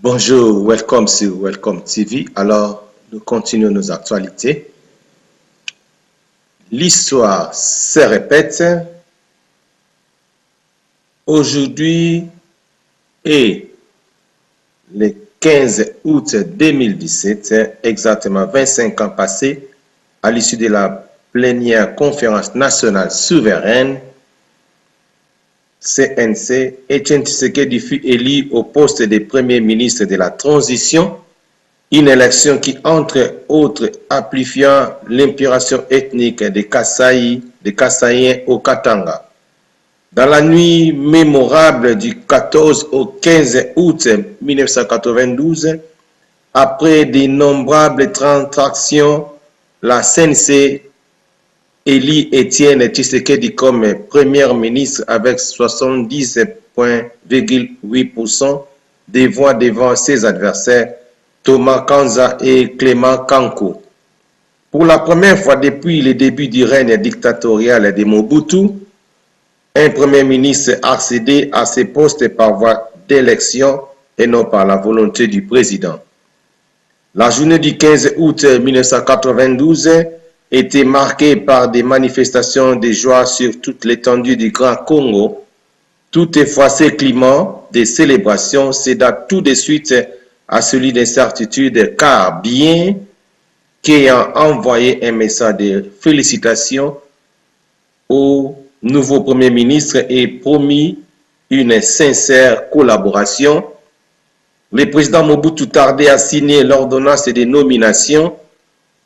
Bonjour, welcome sur Welcome TV. Alors, nous continuons nos actualités. L'histoire se répète. Aujourd'hui est le 15 août 2017, exactement 25 ans passés, à l'issue de la plénière conférence nationale souveraine, CNC, Etienne Tshisekedi fut élu au poste de Premier ministre de la Transition, une élection qui, entre autres, amplifiant l'impération ethnique des Kasaïens au Katanga. Dans la nuit mémorable du 14 au 15 août 1992, après d'innombrables transactions, la CNC élit Etienne Tshisekedi comme Premier ministre avec 70,8% des voix devant ses adversaires Thomas Kanza et Clément Kanko. Pour la première fois depuis le début du règne dictatorial de Mobutu, un Premier ministre accédé à ce poste par voie d'élection et non par la volonté du président. La journée du 15 août 1992 était marquée par des manifestations de joie sur toute l'étendue du Grand Congo. Toutefois, ce climat de célébration céda tout de suite à celui d'incertitude, car bien qu'ayant envoyé un message de félicitations au nouveau Premier ministre et promis une sincère collaboration, le président Mobutu tardait à signer l'ordonnance de nomination.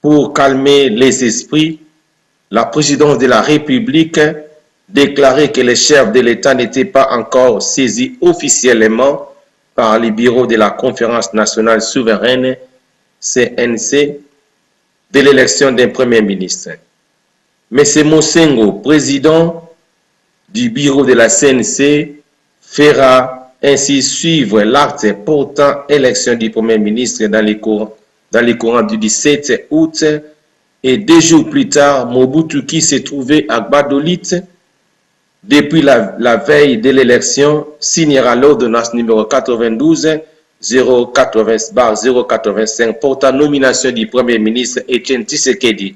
Pour calmer les esprits, la présidence de la République déclarait que les chefs de l'État n'étaient pas encore saisis officiellement par le bureau de la Conférence nationale souveraine, CNC, de l'élection d'un Premier ministre. M. Mosengo, président du bureau de la CNC, fera ainsi suivre l'acte portant élection du Premier ministre dans les courants du 17 août, et 2 jours plus tard, Mobutu, qui se trouvait à Gbadolit depuis la veille de l'élection, signera l'ordonnance numéro 92-085 portant nomination du Premier ministre Etienne Tshisekedi.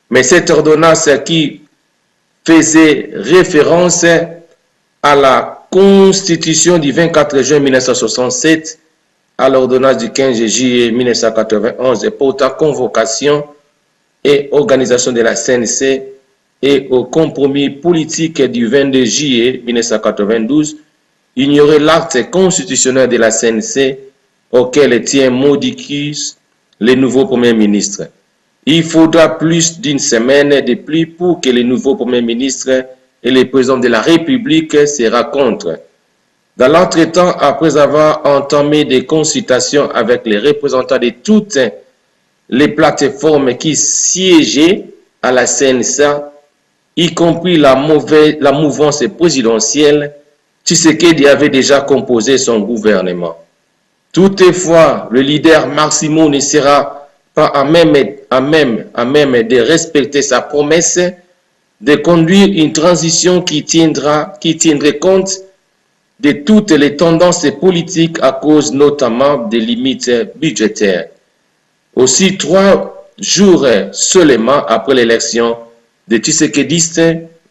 Mais cette ordonnance qui faisait référence à la Constitution du 24 juin 1967, à l'ordonnance du 15 juillet 1991 portant convocation et organisation de la CNC et au compromis politique du 22 juillet 1992, ignorait l'acte constitutionnel de la CNC auquel tient Modicus, le nouveau Premier ministre. Il faudra plus d'une semaine de plus pour que le nouveau Premier ministre et le président de la République se rencontrent. Dans l'entretemps, après avoir entamé des consultations avec les représentants de toutes les plateformes qui siégeaient à la CNSA, y compris la mouvance présidentielle, Tshisekedi avait déjà composé son gouvernement. Toutefois, le leader Maximo ne sera pas à même de respecter sa promesse de conduire une transition qui tiendrait compte de toutes les tendances politiques à cause notamment des limites budgétaires. Aussi, 3 jours seulement après l'élection de Tshisekedi,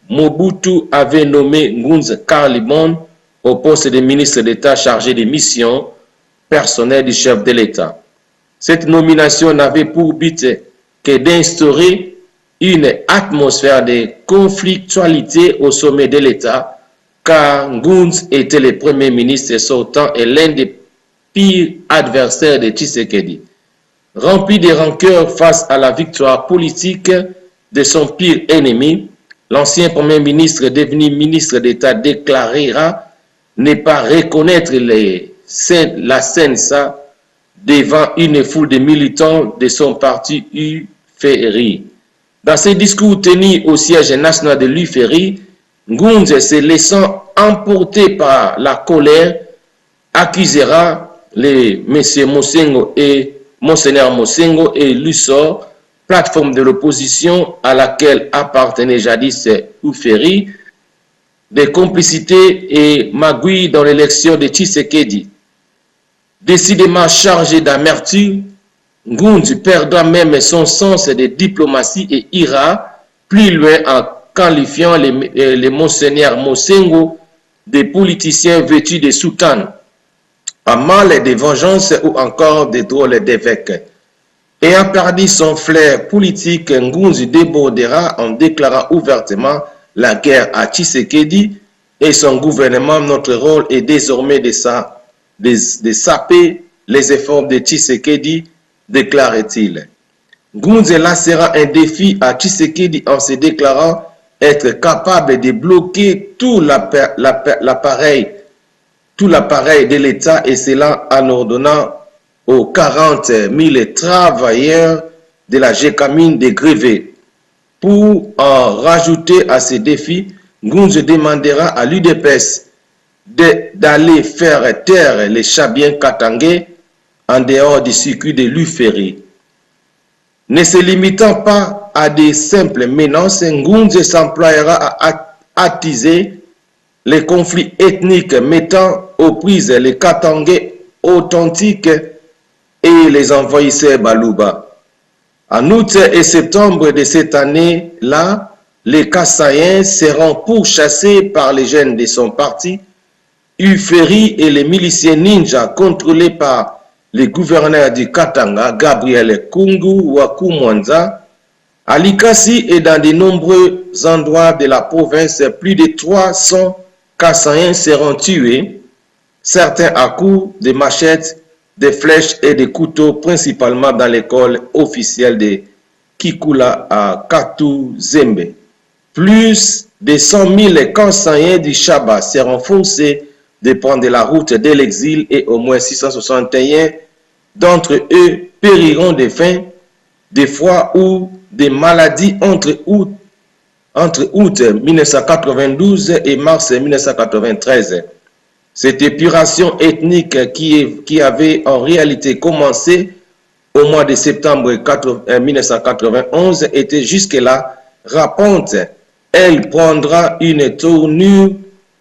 Mobutu avait nommé Ngunza Karlibon au poste de ministre d'État chargé des missions personnelles du chef de l'État. Cette nomination n'avait pour but que d'instaurer une atmosphère de conflictualité au sommet de l'État, car Ngunza était le premier ministre sortant et l'un des pires adversaires de Tshisekedi. Rempli de rancœur face à la victoire politique de son pire ennemi, l'ancien premier ministre devenu ministre d'État déclarera ne pas reconnaître la scène devant une foule de militants de son parti UFRI. Dans ses discours tenus au siège national de l'UFRI, Ngunza, se laissant emporter par la colère, accusera les M. Monseigneur Mosengo et Lussor, plateforme de l'opposition à laquelle appartenait jadis UFRI, de complicité et magouille dans l'élection de Tshisekedi. Décidément chargé d'amertume, Ngunza perdra même son sens de diplomatie et ira plus loin en qualifiant les Monseigneur Mosengo des politiciens vêtus de soutanes, à mal de vengeance ou encore des drôles d'évêques. Ayant perdu son flair politique, Ngunza débordera en déclarant ouvertement la guerre à Tshisekedi et son gouvernement. Notre rôle est désormais de saper les efforts de Tshisekedi, déclare-t-il. Ngunza lancera un défi à Tshisekedi en se déclarant être capable de bloquer tout l'appareil de l'État, et cela en ordonnant aux 40 000 travailleurs de la GECAMINE de gréver. Pour en rajouter à ces défis, Ngunza demandera à l'UDPS d'aller faire taire les Chabiens katangais en dehors du circuit de l'UFRI. Ne se limitant pas à des simples menaces, Ngunza s'emploiera à attiser les conflits ethniques, mettant aux prises les Katangais authentiques et les envahisseurs Baluba. En août et septembre de cette année-là, les Kassaïens seront pourchassés par les jeunes de son parti, UFRI, et les miliciens ninja contrôlés par le gouverneur du Katanga, Gabriel Kungu Wakumwanza. À Likasi et dans de nombreux endroits de la province, plus de 300 Kassaïens seront tués, certains à coups de machettes, de flèches et de couteaux, principalement dans l'école officielle de Kikula à Katuzembe. Plus de 100 000 Kassaïens du Chaba seront forcés de prendre la route de l'exil et au moins 661 d'entre eux périront de faim, de froid ou de maladies entre août 1992 et mars 1993. Cette épuration ethnique qui avait en réalité commencé au mois de septembre 1991 était jusque-là rampante. Elle prendra une tournure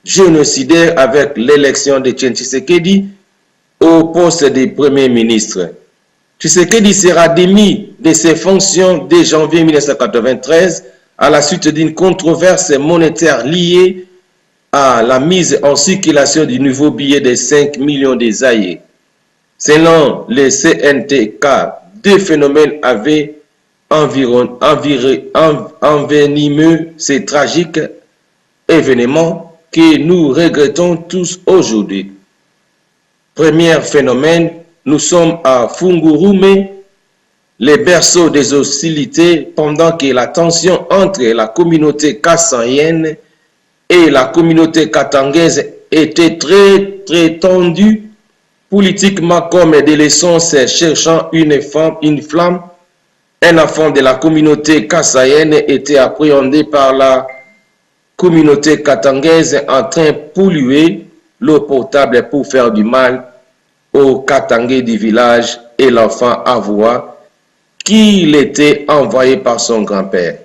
génocidaire avec l'élection de Tshisekedi au poste de Premier ministre. Tshisekedi sera démis de ses fonctions dès janvier 1993 à la suite d'une controverse monétaire liée à la mise en circulation du nouveau billet de 5 millions de zaïs. Selon le CNTK, deux phénomènes avaient envenimé ces tragiques événements que nous regrettons tous aujourd'hui. Premier phénomène, nous sommes à Fungurume, les berceaux des hostilités, pendant que la tension entre la communauté kassaïenne et la communauté katangaise était très tendue, politiquement comme des leçons cherchant une flamme. Un enfant de la communauté kassaïenne était appréhendé par la communauté katangaise en train de polluer l'eau potable pour faire du mal aux Katangais du village, et l'enfant avoua qu'il était envoyé par son grand-père.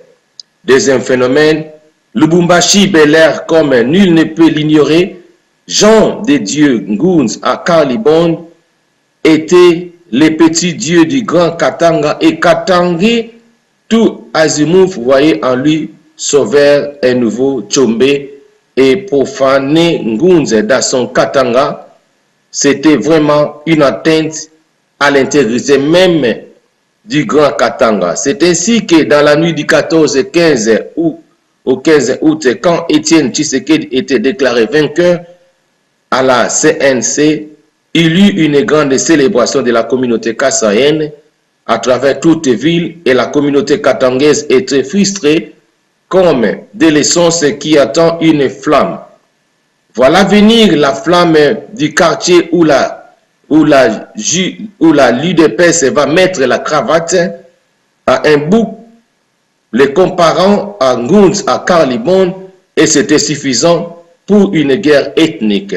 Deuxième phénomène, Lubumbashi Bel-Air, comme nul ne peut l'ignorer, Jean de Dieu Ngounz à Carlibon étaient les petits dieux du grand Katanga et Katangé, tout azimut voyait en lui sauveur un nouveau Tchombe et profaner Ngounz dans son Katanga. C'était vraiment une atteinte à l'intégrité même du grand Katanga. C'est ainsi que dans la nuit du 14-15 août, au 15 août, quand Étienne Tshisekedi était déclaré vainqueur à la CNC, il y eut une grande célébration de la communauté kassaïenne à travers toute ville et la communauté katangaise était frustrée comme des leçons qui attend une flamme. Voilà venir la flamme du quartier où l'UDPS va mettre la cravate à un bouc, les comparant à Ngounz, à Carlibon, et c'était suffisant pour une guerre ethnique.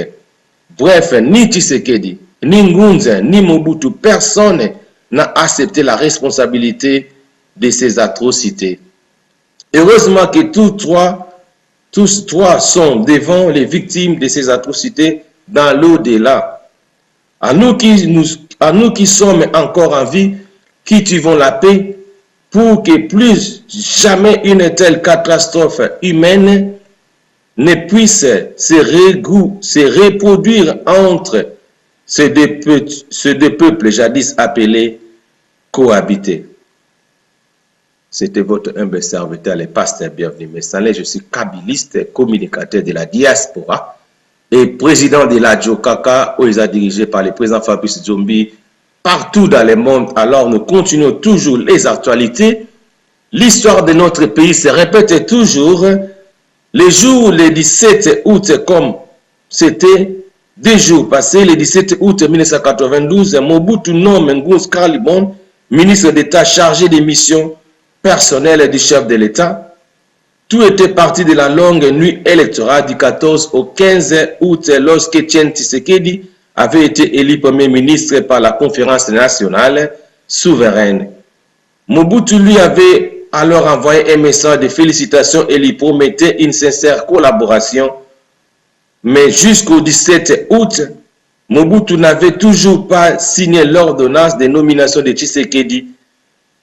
Bref, ni Tshisekedi, ni Ngounz, ni Mobutu, personne n'a accepté la responsabilité de ces atrocités. Heureusement que tous trois sont devant les victimes de ces atrocités dans l'au-delà. À nous qui sommes encore en vie, qui tuons la paix, pour que plus jamais une telle catastrophe humaine ne puisse se reproduire entre ces deux peuples jadis appelés cohabiter. C'était votre humble serviteur, le pasteur Bienvenu Messalé. Je suis kabbyliste, communicateur de la diaspora et président de la Djokaka, où il est dirigé par le président Fabrice Dzombi partout dans le monde. Alors nous continuons toujours les actualités. L'histoire de notre pays se répète toujours. Le jour, le 17 août, comme c'était 2 jours passés, le 17 août 1992, Mobutu nomme Ngounz Carlibon ministre d'État chargé des missions personnelles du chef de l'État. Tout était parti de la longue nuit électorale du 14 au 15 août lorsque Étienne Tshisekedi avait été élu Premier ministre par la conférence nationale souveraine. Mobutu lui avait alors envoyé un message de félicitations et lui promettait une sincère collaboration. Mais jusqu'au 17 août, Mobutu n'avait toujours pas signé l'ordonnance de nomination de Tshisekedi.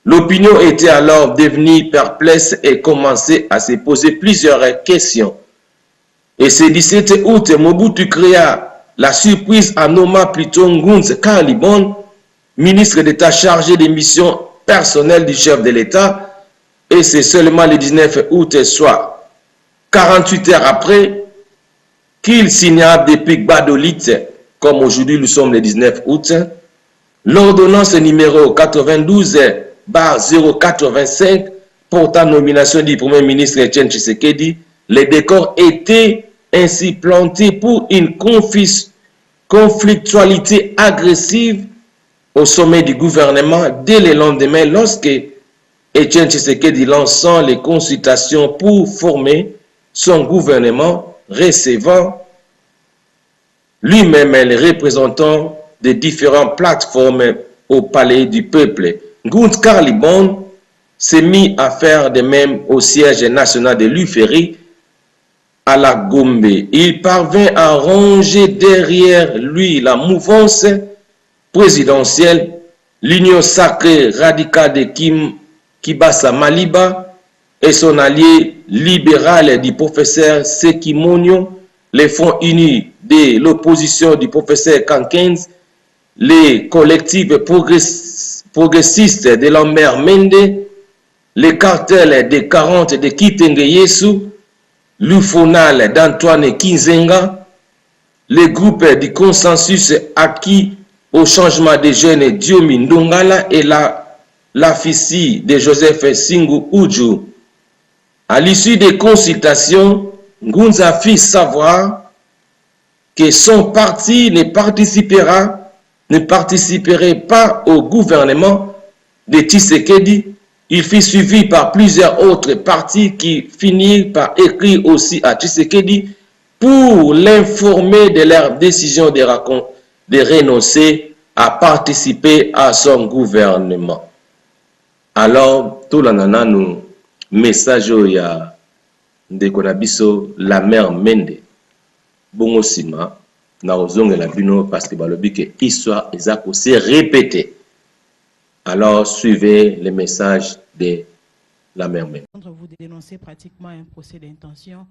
L'opinion était alors devenue perplexe et commençait à se poser plusieurs questions. Et ce 17 août, Mobutu créa la surprise en nommant plutôt Ngounz Carlibon, ministre d'État chargé des missions personnelles du chef de l'État. Et c'est seulement le 19 août, soit 48 heures après, qu'il signa depuis Badolite, comme aujourd'hui nous sommes le 19 août, l'ordonnance numéro 92/085 portant nomination du Premier ministre Étienne Tshisekedi. Les décors étaient ainsi plantés pour une conflictualité agressive au sommet du gouvernement dès le lendemain lorsque Étienne Tshisekedi lançant les consultations pour former son gouvernement, recevant lui-même les représentants des différentes plateformes au palais du peuple. Ngounz Carlibon s'est mis à faire de même au siège national de l'UFERI à la Gombe. Il parvint à ranger derrière lui la mouvance présidentielle, l'union sacrée radicale de Kibasa Maliba et son allié libéral du professeur Sekimonyo, les Fonds unis de l'opposition du professeur Kankens, les collectifs progressistes de Lambert Mende, les cartels des 40 de Kitenge Yesu, l'UFONAL d'Antoine Kinzenga, les groupes du consensus acquis au changement des jeunes Diomi Ndongala et la FICI de Joseph Singu Uju. À l'issue des consultations, Ngounz a fait savoir que son parti ne participerait pas au gouvernement de Tshisekedi. Il fut suivi par plusieurs autres partis qui finirent par écrire aussi à Tshisekedi pour l'informer de leur décision de renoncer à participer à son gouvernement. Alors, tout le nana nous message ya ndeko na biso la mère Mende. Bongo sima na ozonge la bino parce que balobi que histoire eza se répéter. Alors, suivez les messages de la mère Mende. Vous dénoncez pratiquement un procès d'intention,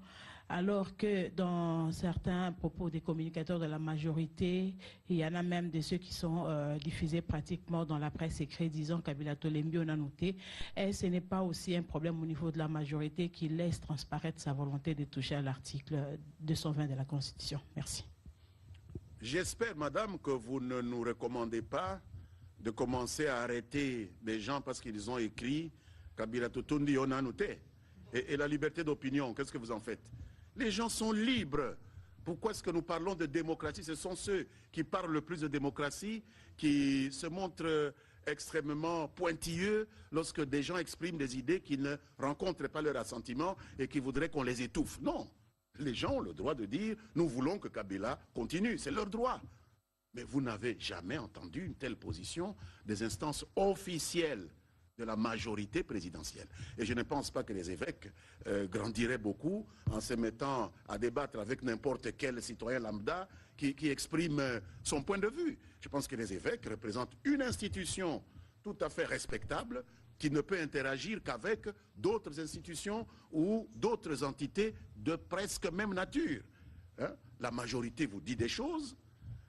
alors que dans certains propos des communicateurs de la majorité, il y en a même de ceux qui sont diffusés pratiquement dans la presse écrite, disant Kabila Tolembi, on a noté. Et ce n'est pas aussi un problème au niveau de la majorité qui laisse transparaître sa volonté de toucher à l'article 220 de la Constitution. Merci. J'espère, madame, que vous ne nous recommandez pas de commencer à arrêter des gens parce qu'ils ont écrit Kabila Totondi, on a noté. Et la liberté d'opinion, qu'est-ce que vous en faites? Les gens sont libres. Pourquoi est-ce que nous parlons de démocratie? Ce sont ceux qui parlent le plus de démocratie, qui se montrent extrêmement pointilleux lorsque des gens expriment des idées qui ne rencontrent pas leur assentiment et qui voudraient qu'on les étouffe. Non, les gens ont le droit de dire « nous voulons que Kabila continue », c'est leur droit. Mais vous n'avez jamais entendu une telle position des instances officielles de la majorité présidentielle. Et je ne pense pas que les évêques grandiraient beaucoup en se mettant à débattre avec n'importe quel citoyen lambda qui exprime son point de vue. Je pense que les évêques représentent une institution tout à fait respectable qui ne peut interagir qu'avec d'autres institutions ou d'autres entités de presque même nature. Hein? La majorité vous dit des choses,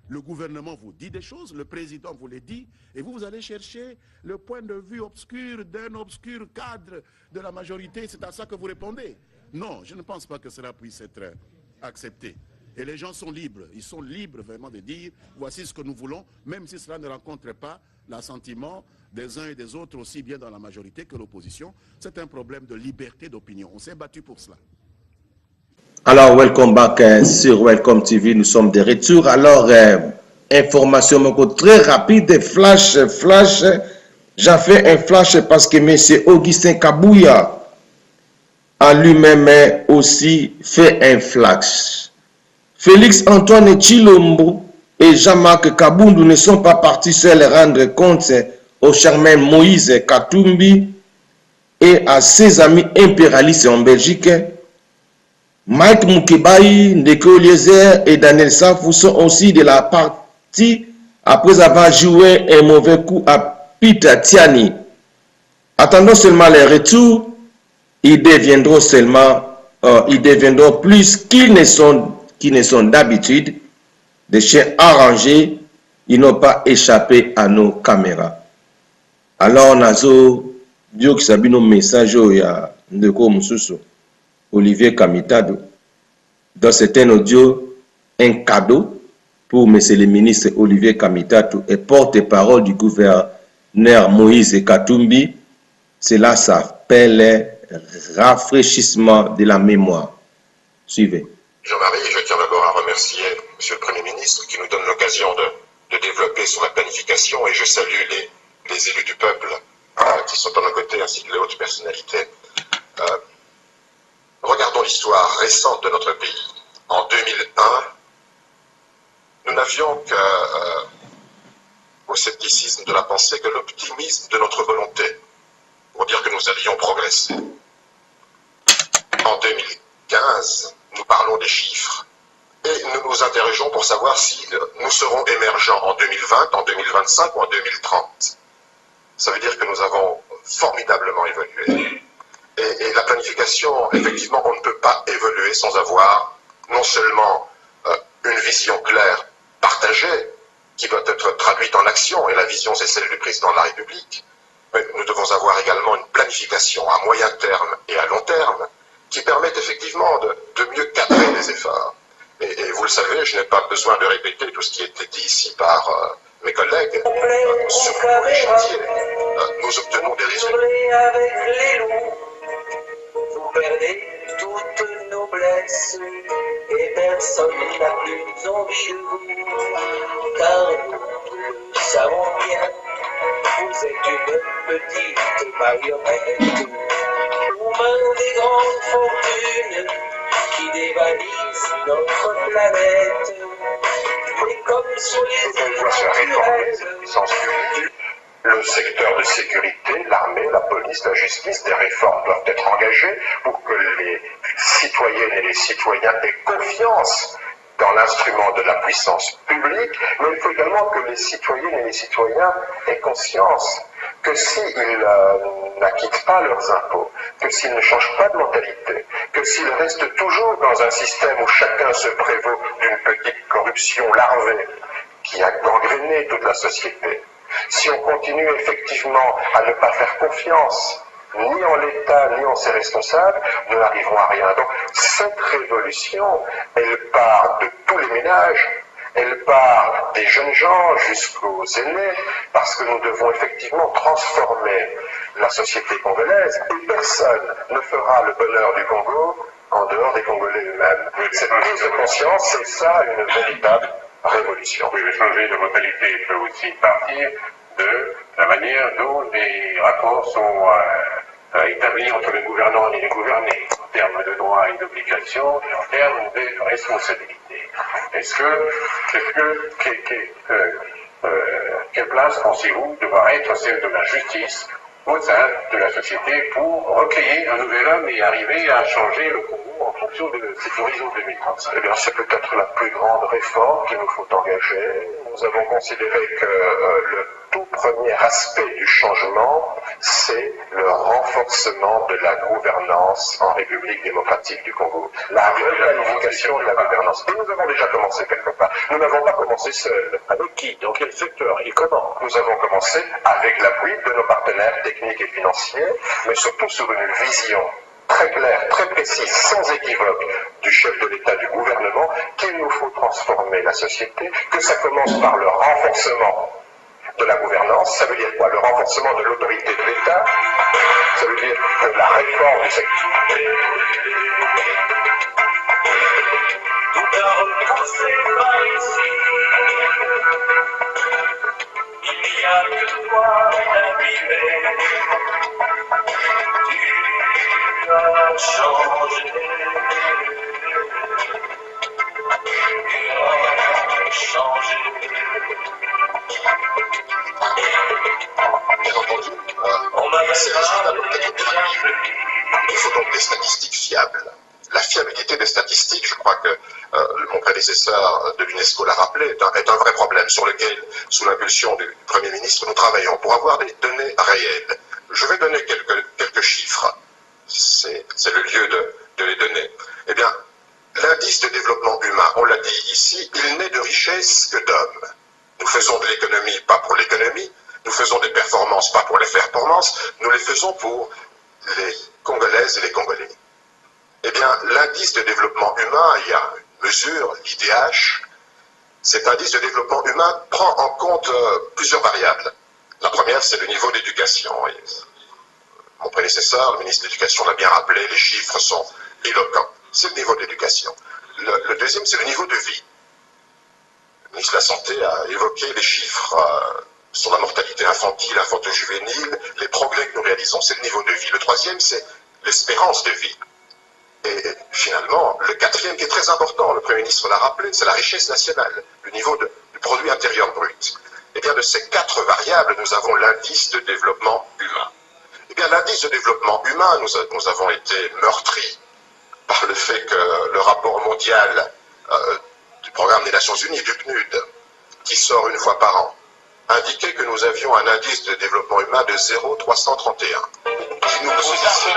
le gouvernement vous dit des choses, le président vous les dit, et vous allez chercher le point de vue obscur d'un obscur cadre de la majorité, c'est à ça que vous répondez. Non, je ne pense pas que cela puisse être accepté. Et les gens sont libres, ils sont libres vraiment de dire, voici ce que nous voulons, même si cela ne rencontre pas l'assentiment des uns et des autres, aussi bien dans la majorité que l'opposition. C'est un problème de liberté d'opinion, on s'est battu pour cela. Alors, welcome back sur Welcome TV, nous sommes de retour. Alors, information très rapide, flash. J'ai fait un flash parce que M. Augustin Kabouya a lui-même aussi fait un flash. Félix Antoine Tshilombo et Jean-Marc Kabundu ne sont pas partis seuls rendre compte au charmant Moïse Katumbi et à ses amis impérialistes en Belgique. Mike Mukebai, Ndeko Eliezer et Daniel Safou sont aussi de la partie après avoir joué un mauvais coup à Peter Tiani. Attendons seulement les retours, ils deviendront plus qu'ils ne sont d'habitude, des chiens arrangés, ils n'ont pas échappé à nos caméras. Alors, Nazo, Dieu qui s'habille nos messages, il y a Ndeko Moussoussou. Olivier Kamitado. Dans cet audio, un cadeau pour M. le ministre Olivier Kamitado et porte-parole du gouverneur Moïse Katumbi. Cela s'appelle rafraîchissement de la mémoire. Suivez. Jean-Marie, je tiens d'abord à remercier M. le Premier ministre qui nous donne l'occasion de développer sur la planification et je salue les élus du peuple qui sont à nos côtés ainsi que les hautes personnalités. Regardons l'histoire récente de notre pays. En 2001, nous n'avions qu'au scepticisme de la pensée que l'optimisme de notre volonté pour dire que nous allions progresser. En 2015, nous parlons des chiffres et nous nous interrogeons pour savoir si nous serons émergents en 2020, en 2025 ou en 2030. Ça veut dire que nous avons formidablement évolué. Et la planification, effectivement, on ne peut pas évoluer sans avoir non seulement une vision claire, partagée, qui doit être traduite en action, et la vision c'est celle du président de la République, mais nous devons avoir également une planification à moyen terme et à long terme qui permettent effectivement de mieux cadrer les efforts. Et vous le savez, je n'ai pas besoin de répéter tout ce qui a été dit ici par mes collègues. Sur tous les chantiers, nous obtenons des résultats. Vous perdez toute noblesse et personne n'a plus envie de vous, car nous le savons bien, vous êtes une petite marionnette aux mains des grandes fortunes qui dévalisent notre planète. Et comme sur les îles naturelles, Le secteur de sécurité, l'armée, la police, la justice, des réformes doivent être engagées pour que les citoyennes et les citoyens aient confiance dans l'instrument de la puissance publique, mais il faut également que les citoyennes et les citoyens aient conscience que s'ils n'acquittent pas leurs impôts, que s'ils ne changent pas de mentalité, que s'ils restent toujours dans un système où chacun se prévaut d'une petite corruption larvée qui a gangréné toute la société, si on continue effectivement à ne pas faire confiance ni en l'État, ni en ses responsables, nous n'arriverons à rien. Donc cette révolution, elle part de tous les ménages, elle part des jeunes gens jusqu'aux aînés, parce que nous devons effectivement transformer la société congolaise, et personne ne fera le bonheur du Congo en dehors des Congolais eux-mêmes. Cette prise de conscience, c'est ça une véritable révolution. Oui, le changer de mentalité peut aussi partir de la manière dont les rapports sont établis entre les gouvernants et les gouvernés, en termes de droits et d'obligations, et en termes de responsabilités. Quelle place pensez-vous devoir être celle de la justice au sein de la société pour recueillir un nouvel homme et arriver à changer le Congo en fonction de cet horizon 2035? Eh bien, c'est peut-être la plus grande réforme qu'il nous faut engager. Nous avons considéré que le tout premier aspect du changement, c'est le renforcement de la gouvernance en République démocratique du Congo. La requalification de la gouvernance. Et nous avons déjà commencé quelque part. Nous n'avons pas commencé seuls. Avec qui? Dans quel secteur? Et comment? Nous avons commencé avec l'appui de nos partenaires techniques et financiers, mais surtout sur une vision très claire, très précise, sans équivoque du chef de l'État, du gouvernement, qu'il nous faut transformer la société, que ça commence par le renforcement de la gouvernance. Ça veut dire quoi? Le renforcement de l'autorité de l'État, ça veut dire que la réforme du secteur. Tout a recommencé par ici. Il n'y a que toi d'arriver. Tu as changé. Tu as changé. Bien entendu, ces résultats doivent être traduits. Il faut donc des statistiques fiables. La fiabilité des statistiques, je crois que mon prédécesseur de l'UNESCO l'a rappelé, est un vrai problème sur lequel, sous l'impulsion du Premier ministre, nous travaillons pour avoir des données réelles. Je vais donner quelques chiffres. C'est le lieu de les donner. Eh bien, l'indice de développement humain, on l'a dit ici, il n'est de richesse que d'hommes. Nous faisons de l'économie pas pour l'économie, nous faisons des performances pas pour les performances, nous les faisons pour les Congolaises et les Congolais. Eh bien, l'indice de développement humain, il y a une mesure, l'IDH. Cet indice de développement humain prend en compte plusieurs variables. La première, c'est le niveau d'éducation. Mon prédécesseur, le ministre de l'Éducation, l'a bien rappelé, les chiffres sont éloquents. C'est le niveau d'éducation. Le deuxième, c'est le niveau de vie. Le ministre de la Santé a évoqué les chiffres sur la mortalité infantile, infanto-juvénile, les progrès que nous réalisons, c'est le niveau de vie. Le troisième, c'est l'espérance de vie. Et finalement, le quatrième qui est très important, le Premier ministre l'a rappelé, c'est la richesse nationale, le niveau du produit intérieur brut. Eh bien, de ces 4 variables, nous avons l'indice de développement humain. Eh bien, l'indice de développement humain, nous avons été meurtris par le fait que le rapport mondial du programme des Nations Unies, du PNUD, qui sort une fois par an, indiquait que nous avions un indice de développement humain de 0,331. Qui nous positionne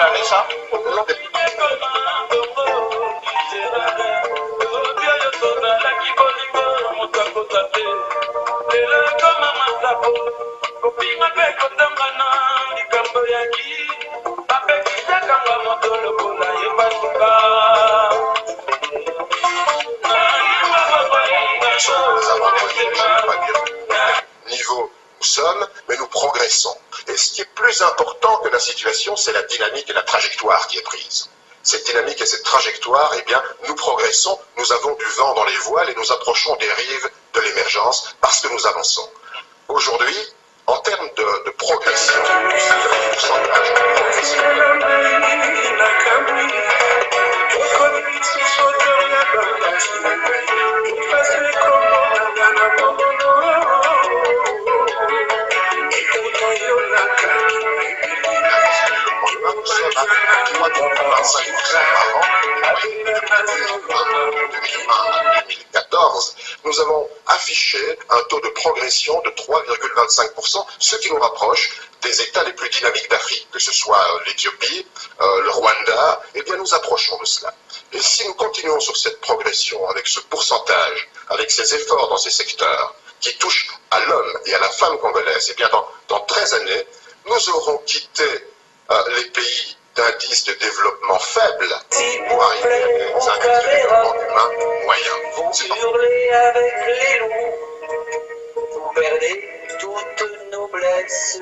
niveau nous sommes, mais nous progressons. Et ce qui est plus important que la situation, c'est la dynamique et la trajectoire qui est prise. Cette dynamique et cette trajectoire, eh bien, nous progressons, nous avons du vent dans les voiles et nous approchons des rives de l'émergence parce que nous avançons. Aujourd'hui, en termes de progression, du pourcentage 2014, nous avons affiché un taux de progression de 3,25%, ce qui nous rapproche des États les plus dynamiques d'Afrique, que ce soit l'Éthiopie, le Rwanda, eh bien nous approchons de cela. Et si nous continuons sur cette progression, avec ce pourcentage, avec ces efforts dans ces secteurs, qui touchent à l'homme et à la femme congolaise, eh bien dans 13 années, nous aurons quitté les pays d'indices de développement faible pour arriver à des indices de développement humain moyens. Vous hurlez avec les loups, vous perdez toute noblesse,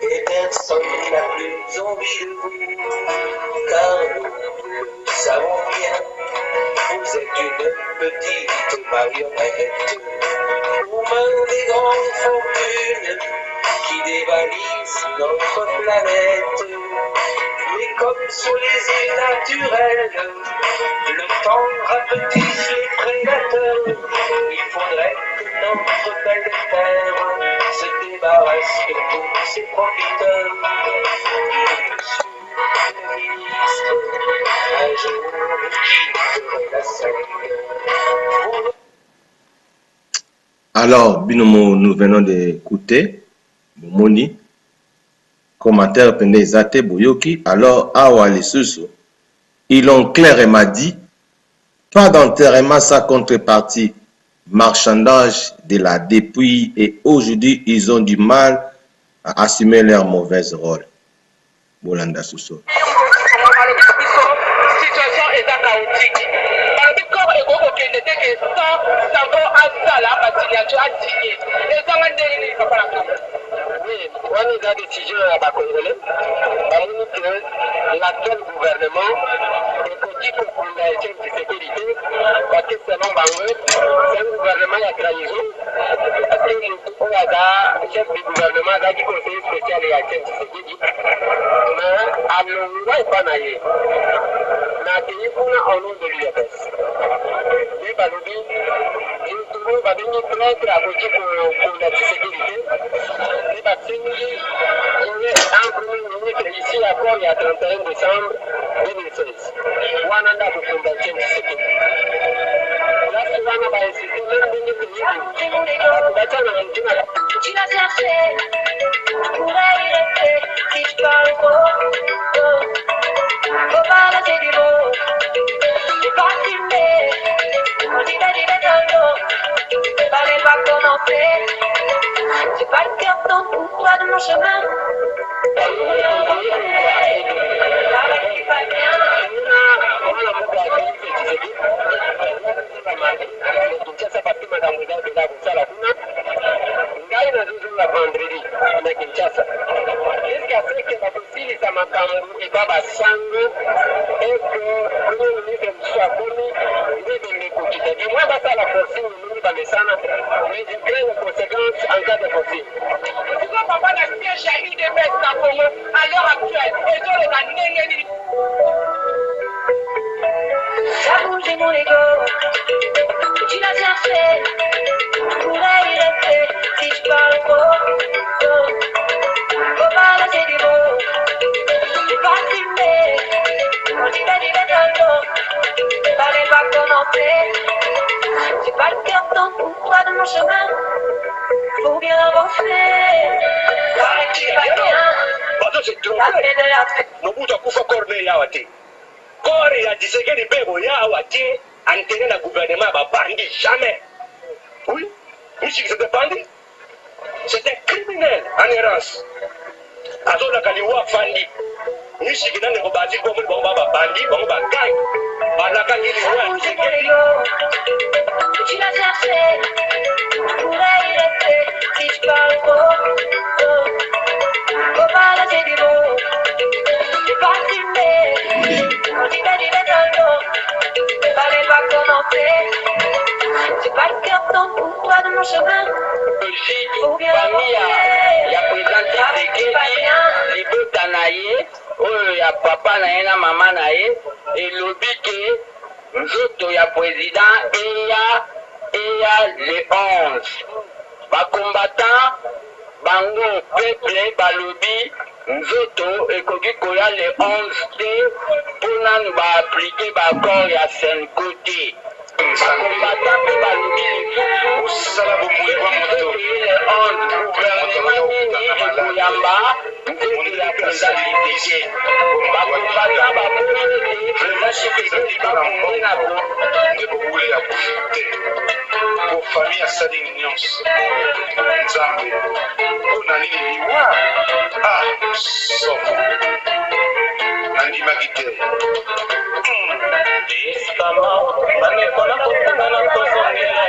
et personne n'a plus envie de vous, car nous le savons bien, vous êtes une petite marionnette, aux mains des grandes fortunes qui dévalisent notre planète. Mais comme sur les îles naturelles, le temps rapetisse les prédateurs. Il faudrait que notre belle terre se débarrasse de tous ces profiteurs. Monsieur le ministre, un jour quitterait la scène. Alors, Binomo, nous venons d'écouter Moni, commentaire Pendezate Boyoki. Alors, Awa Lesusu, ils l'ont clairement dit, pas d'enterrement sans contrepartie, marchandage de la dépouille, et aujourd'hui, ils ont du mal à assumer leur mauvais rôle. Bolanda Sousso. Oui, on est dans des décisions à Bakongolais. L'actuel gouvernement est petit pour la chaîne de sécurité, parce que selon Bango, c'est un gouvernement à trahison. Parce que le chef du gouvernement a dit conseiller spécial à la chaîne de sécurité. Mais à l'endroit, il n'est pas naïf. Mais il y a au nom de l'UFS. Les Balobi, ils trouvent que nous prêtres à côté pour la sécurité. Les Batsinghi, il est un premier ministre ici à Port, il y a 31 décembre 2016. Wananda pour fondation de sécurité. Là, c'est Wana va insister, même dans les pays. Tu l'as bien fait, je pourrais y rester si je parle faux. Faut pas laisser du mot, j'ai pas filmé, on dit d'aller dans l'eau, fallait pas commencer. J'ai pas le cœur dans tout droit de mon chemin. Mais je crains les conséquences en cas de possible. Pourquoi papa n'a pas jamais de baisse à Congo à l'heure actuelle? Et je les ai Ça bouge mon ego, tu l'as bien fait, je pourrais y rester si je parle faux. Faut pas laisser du mot, j'ai pas filmé, on dit d'aller dans l'eau, fallait pas commencer. J'ai pas le cœur dans tout droit de mon chemin, faut bien avancer. Paraît que c'est pas bien, ça fait de la traite. Mobutu akufa corne yawa te. Corps ya Tshisekedi bebo yawa te. Antenne na gouvernement ba bandi jamais. Oui, Michel c'était bandi. C'était criminel en errance. Azola kaliwa fandi. Michel n'a ne bandi comme le bomba ba bandi, bomba gang. Balaka ni wa Tshisekedi. Tu l'as bien fait, je pourrais y rester si je parle faux. Faut pas laisser du mot, j'ai pas filmé, on dit d'aller dans l'eau, fallait pas commencer. J'ai pas le cœur dans tout droit de mon chemin. Faut bien avancer, ya président Tshisekedi libota na ye oyo ya papa na ye na mama na ye elobi ke nzoto ya président eya le 11 bacombattant bango peuple balobi nzoto ekoki koya le 11 te mpona nu baaplike bakor ya senko te bakombata mpe balobi lisusu le 11 gouvernement nini ekoyamba nzoto ya président Tshisekedi bakombata babongo te président Tshisekedi bakonde na bo ndekobule ya kufite ko famille asali nyonso nzambe mpona nini liwa soko nandimaki te Estama, banekona kotana kozongela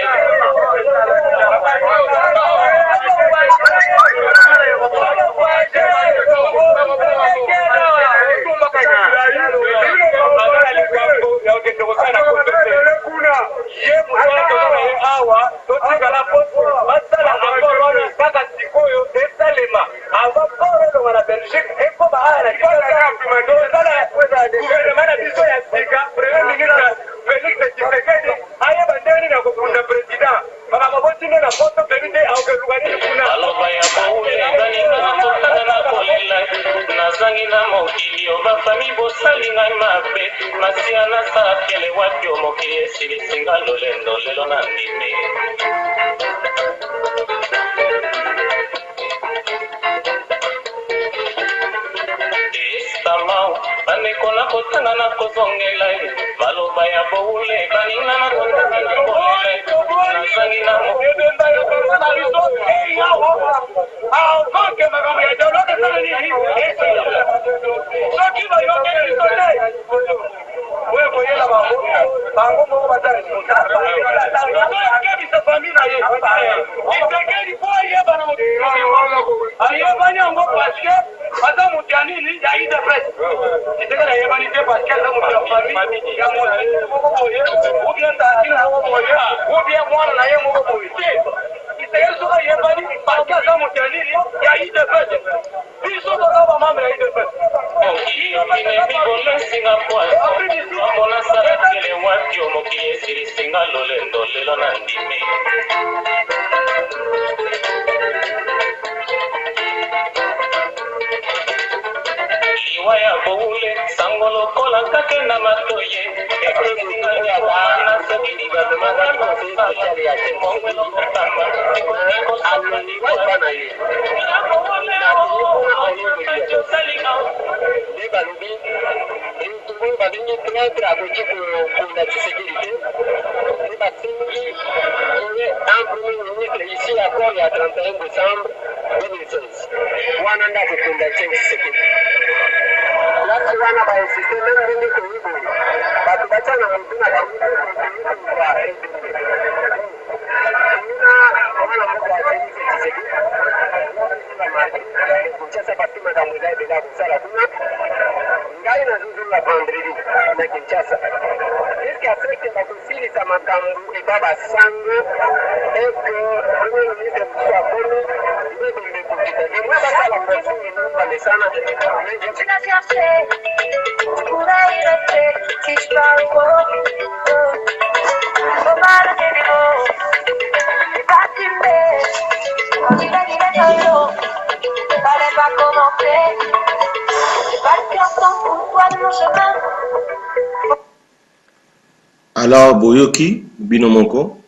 Alors, Boyoki, Binomoko,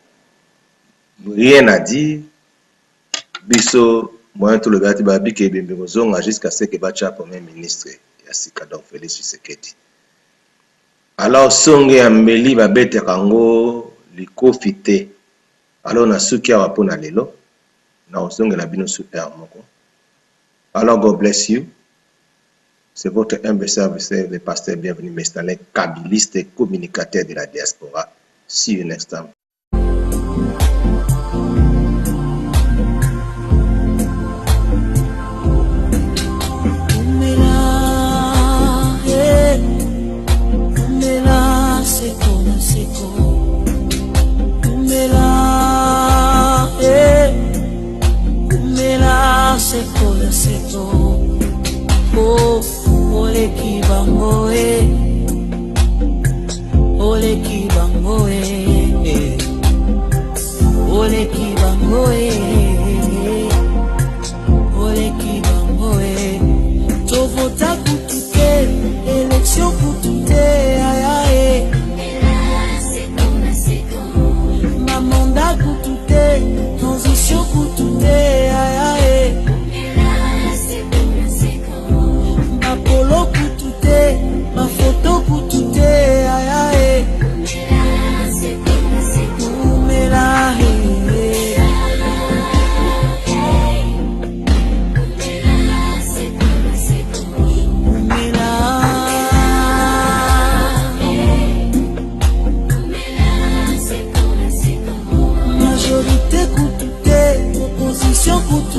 rien à dire. Biso, moi, tout le gars, Babi, qui est jusqu'à ce que Bacha, Premier ministre, Yassika, donc Félix Tshisekedi. Alors, Songe Ambeli, Babete Kango, Liko Fite. Alors, on a ceux qui ont appris à l'élo. Non, Songe la Bino Super Moko. Alors, God bless you. C'est votre humble serviteur, le pasteur bienvenu, Mestalek, kabiliste et communicateur de la diaspora. See you next time. Ole kibango ole kibango ole kibango ole kibango majorité coûte, opposition coûte.